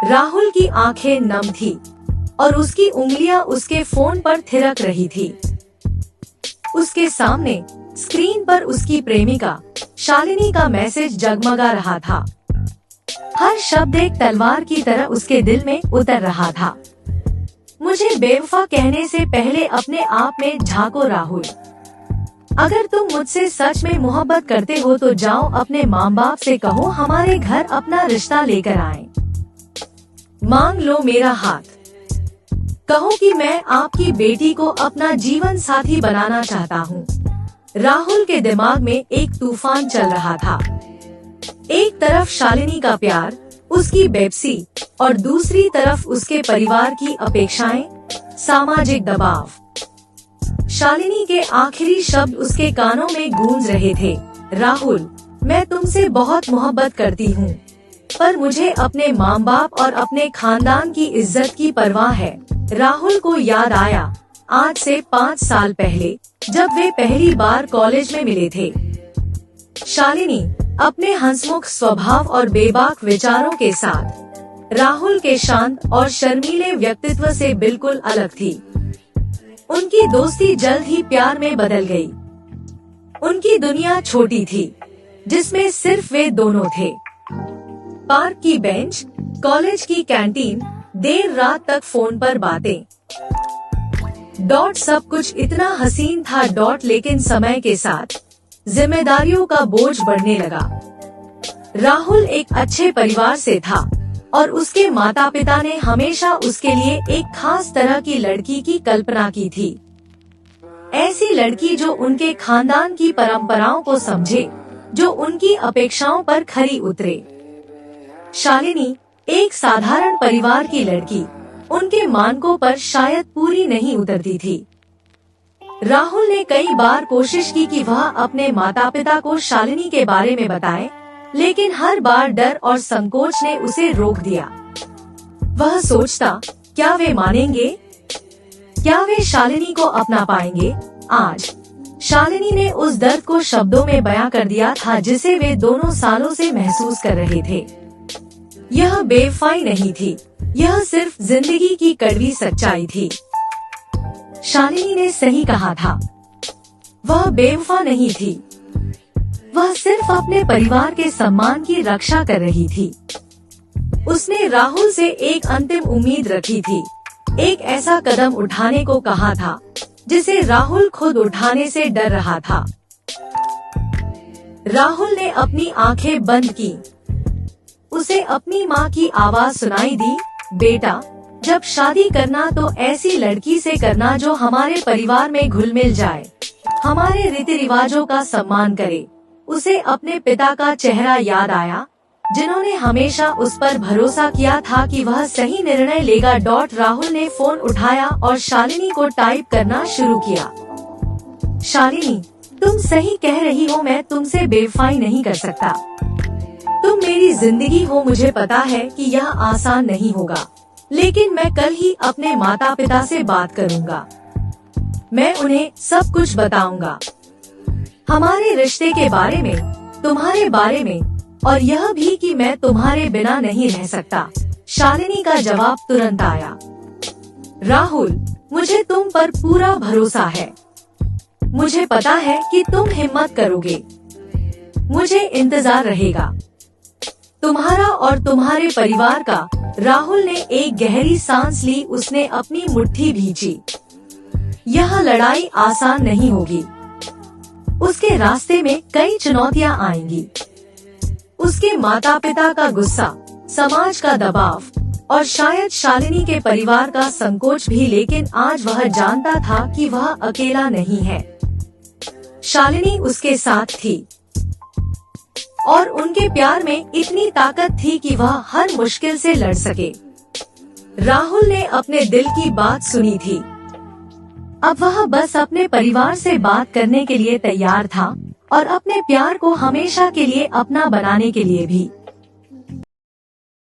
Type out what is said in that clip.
राहुल की आंखें नम थी और उसकी उंगलियां उसके फोन पर थिरक रही थी। उसके सामने स्क्रीन पर उसकी प्रेमिका शालिनी का मैसेज जगमगा रहा था। हर शब्द एक तलवार की तरह उसके दिल में उतर रहा था। मुझे बेवफा कहने से पहले अपने आप में झांको राहुल। अगर तुम मुझसे सच में मोहब्बत करते हो तो जाओ अपने माँ बाप से कहो हमारे घर अपना रिश्ता लेकर आएं। मांग लो मेरा हाथ। कहो कि मैं आपकी बेटी को अपना जीवन साथी बनाना चाहता हूँ। राहुल के दिमाग में एक तूफान चल रहा था। एक तरफ शालिनी का प्यार, उसकी बेबसी और दूसरी तरफ उसके परिवार की अपेक्षाएं, सामाजिक दबाव। शालिनी के आखिरी शब्द उसके कानों में गूंज रहे थे, राहुल, मैं तुमसे बहुत मोहब्बत करती हूँ, पर मुझे अपने माँ बाप और अपने खानदान की इज्जत की परवाह है। राहुल को याद आया आज से 5 साल पहले जब वे पहली बार कॉलेज में मिले थे। शालिनी अपने हंसमुख स्वभाव और बेबाक विचारों के साथ राहुल के शांत और शर्मीले व्यक्तित्व से बिल्कुल अलग थी। उनकी दोस्ती जल्द ही प्यार में बदल गई। उनकी दुनिया छोटी थी जिसमें सिर्फ वे दोनों थे। पार्क की बेंच, कॉलेज की कैंटीन, देर रात तक फोन पर बातें। सब कुछ इतना हसीन था। लेकिन समय के साथ जिम्मेदारियों का बोझ बढ़ने लगा। राहुल एक अच्छे परिवार से था और उसके माता पिता ने हमेशा उसके लिए एक खास तरह की लड़की की कल्पना की थी। ऐसी लड़की जो उनके खानदान की परंपराओं को समझे, जो उनकी अपेक्षाओं पर खरी उतरे। शालिनी एक साधारण परिवार की लड़की उनके मानकों पर शायद पूरी नहीं उतरती थी। राहुल ने कई बार कोशिश की कि वह अपने माता पिता को शालिनी के बारे में बताए, लेकिन हर बार डर और संकोच ने उसे रोक दिया। वह सोचता, क्या वे मानेंगे? क्या वे शालिनी को अपना पाएंगे? आज शालिनी ने उस दर्द को शब्दों में बयां कर दिया था जिसे वे दोनों सालों से महसूस कर रहे थे। यह बेवफाई नहीं थी, यह सिर्फ जिंदगी की कड़वी सच्चाई थी। शालिनी ने सही कहा था, वह बेवफा नहीं थी, वह सिर्फ अपने परिवार के सम्मान की रक्षा कर रही थी। उसने राहुल से एक अंतिम उम्मीद रखी थी, एक ऐसा कदम उठाने को कहा था जिसे राहुल खुद उठाने से डर रहा था। राहुल ने अपनी आंखें बंद की। उसे अपनी माँ की आवाज सुनाई दी, बेटा, जब शादी करना तो ऐसी लड़की से करना जो हमारे परिवार में घुल मिल जाए, हमारे रीति रिवाजों का सम्मान करे। उसे अपने पिता का चेहरा याद आया, जिन्होंने हमेशा उस पर भरोसा किया था कि वह सही निर्णय लेगा। राहुल ने फोन उठाया और शालिनी को टाइप करना शुरू किया। शालिनी, तुम सही कह रही हो, मैं तुमसे बेवफाई नहीं कर सकता। तुम मेरी जिंदगी हो। मुझे पता है कि यह आसान नहीं होगा, लेकिन मैं कल ही अपने माता पिता से बात करूंगा। मैं उन्हें सब कुछ बताऊंगा, हमारे रिश्ते के बारे में, तुम्हारे बारे में, और यह भी कि मैं तुम्हारे बिना नहीं रह सकता। शालिनी का जवाब तुरंत आया, राहुल, मुझे तुम पर पूरा भरोसा है। मुझे पता है कि तुम हिम्मत करोगे। मुझे इंतजार रहेगा, तुम्हारा और तुम्हारे परिवार का। राहुल ने एक गहरी सांस ली। उसने अपनी मुट्ठी भींची। यह लड़ाई आसान नहीं होगी। उसके रास्ते में कई चुनौतियां आएंगी। उसके माता पिता का गुस्सा, समाज का दबाव और शायद शालिनी के परिवार का संकोच भी, लेकिन आज वह जानता था कि वह अकेला नहीं है। शालिनी उसके साथ थी और उनके प्यार में इतनी ताकत थी कि वह हर मुश्किल से लड़ सके। राहुल ने अपने दिल की बात सुनी थी। अब वह बस अपने परिवार से बात करने के लिए तैयार था और अपने प्यार को हमेशा के लिए अपना बनाने के लिए भी।